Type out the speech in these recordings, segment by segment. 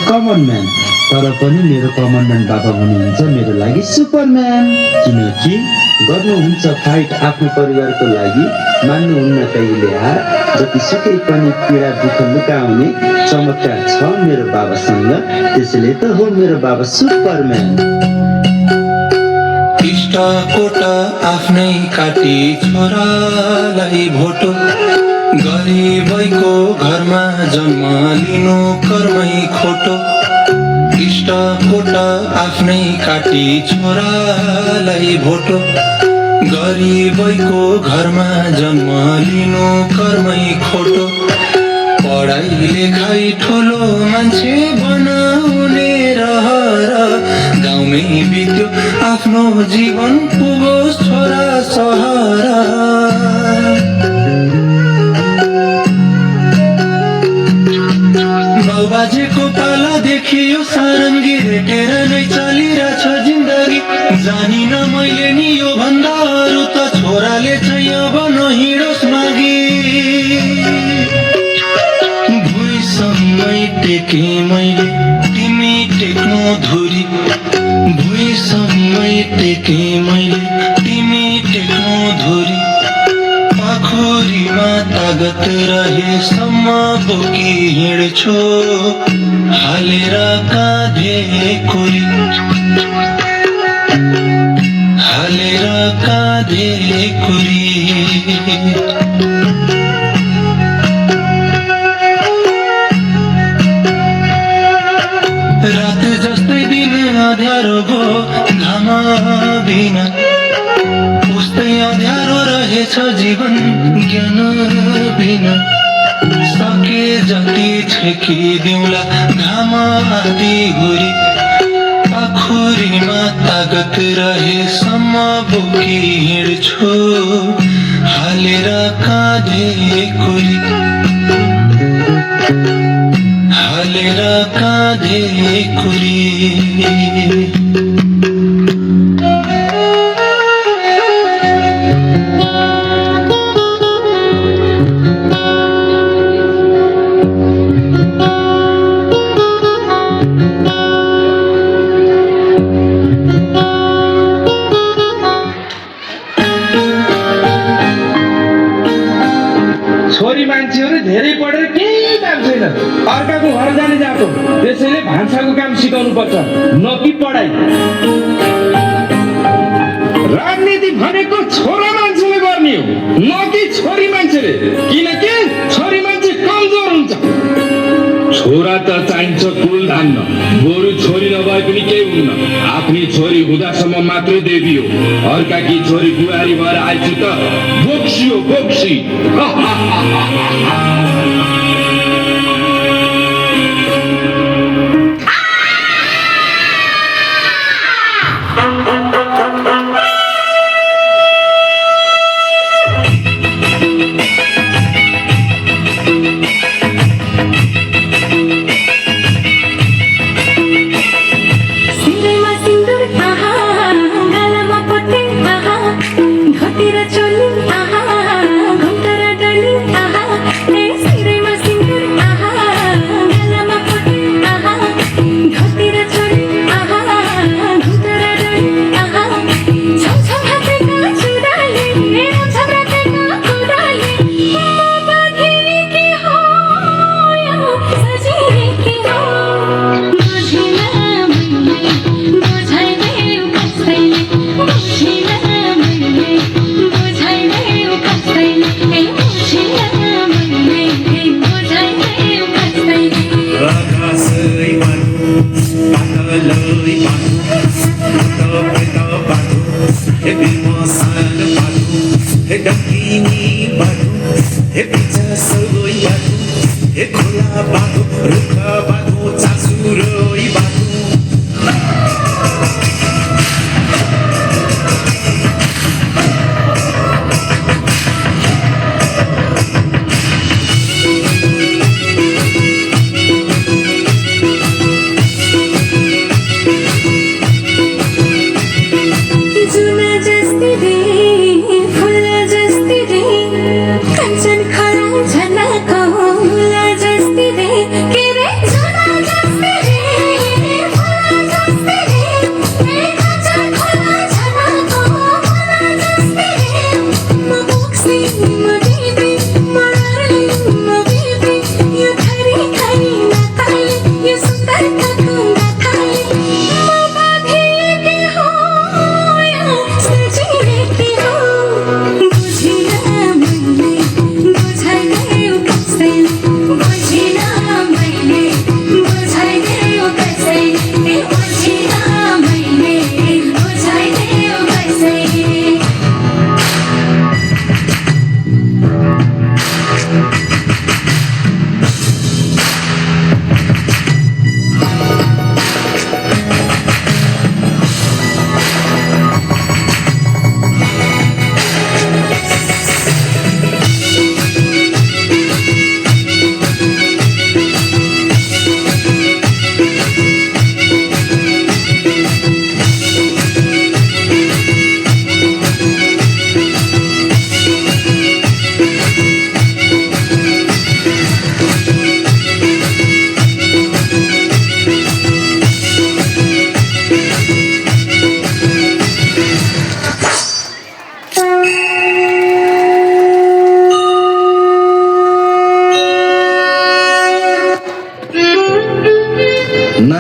Common man, तर पनि मेरो कमन म्यान बाबा हुनुहुन्छ मेरो लागि सुपरम्यान। किनकि गर्नुहुन्छ फाइट आफ्नो परिवारको लागि, मान्नुहुन्न कहिले हार, जतिसुकै पनि पीडा दुःख लुकाउने चमत्कार छ मेरो बाबासँग, त्यसैले त हो मेरो बाबा सुपरम्यान। इष्टकोट आफ्नै काटी छोरालाई भोटो, गरिबैको घरमा जन्म लिनु कर्मै खोटो। इष्टकोट आफ्नै काटी छोरालाई भोटो, गरिबैको घरमा जन्म लिनु कर्मै खोटो। पढाइ लेखाइ ठुलो मान्छे बनाउने रहर, गाउँमै बित्यो आफ्नो जीवन पुगोस् छोरा सहर। बाजेको पाला देखियो सारङ्गी रेटेर नै चलिरहेछ जिन्दगी, जानिन मैले नि यो भन्दा अरू त छोराले चाहिँ अब नहिँडोस् मागी। भुइँसँगै टेके मैले तिमी टेक्नु धुरी, भुइँसँगै टेके मैले तिमी टेक्नु धुरी। पाखुरीमा तागत रहेसम्म बोकी हिँड्छु हालेर काँधे कुरी, हालेर काँधे कुरी। रात जस्तै दिन अँध्यारो भो घाम बिना, उस्तै अँध्यारो रहेछ जीवन ज्ञान बिना। सके जति छेकिदिउँला घाम आदि हुरी, पाखुरीमा तागत रहेसम्म बोकी हिँड्छु हालेर काँधे कुरी, हालेर काँधे कुरी। छोरी मान्छेहरू धेरै पढेर केही काम छैन, अर्काको घर जाने जातो, त्यसैले भान्साको काम सिकाउनु पर्छ, न कि पढाइ। राजनीति भनेको छोरा मान्छेले गर्ने हो, न कि छोरी मान्छेले, किनकि छोरी मान्छे कमजोर हुन्छ। छोरा त चाहिन्छ कुल धान्न, बरु छोरी नभए पनि केही हुन्न। आफ्नी छोरी हुँदासम्म मात्रै देवी हो, अर्काकी छोरी बुहारी भएर आइछु त बोक्सी हो बोक्सी।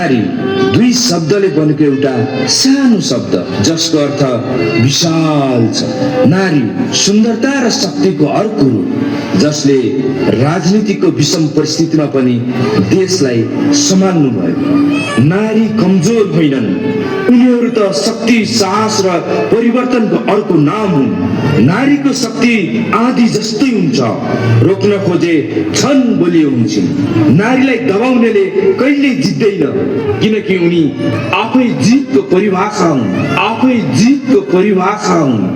नारी दुई शब्दले बनेको एउटा सानो शब्द जसको अर्थ विशाल छ। नारी सुन्दरता र शक्तिको अर्को रूप जसले राजनीतिको विषम परिस्थितिमा पनि देशलाई सम्हाल्नु भयो। नारी कमजोर होइनन्, उनीहरू त शक्ति, साहस र परिवर्तनको अर्को नाम हुन्। नारीको शक्ति आँधी जस्तै हुन्छ, रोक्न खोजे छन् बलियो हुन्छन्। नारीलाई दबाउनेले कहिल्यै जित्दैन, किनकि उनी आफै जितको परिभाषा हुन्, आफै जितको परिभाषा हुन्।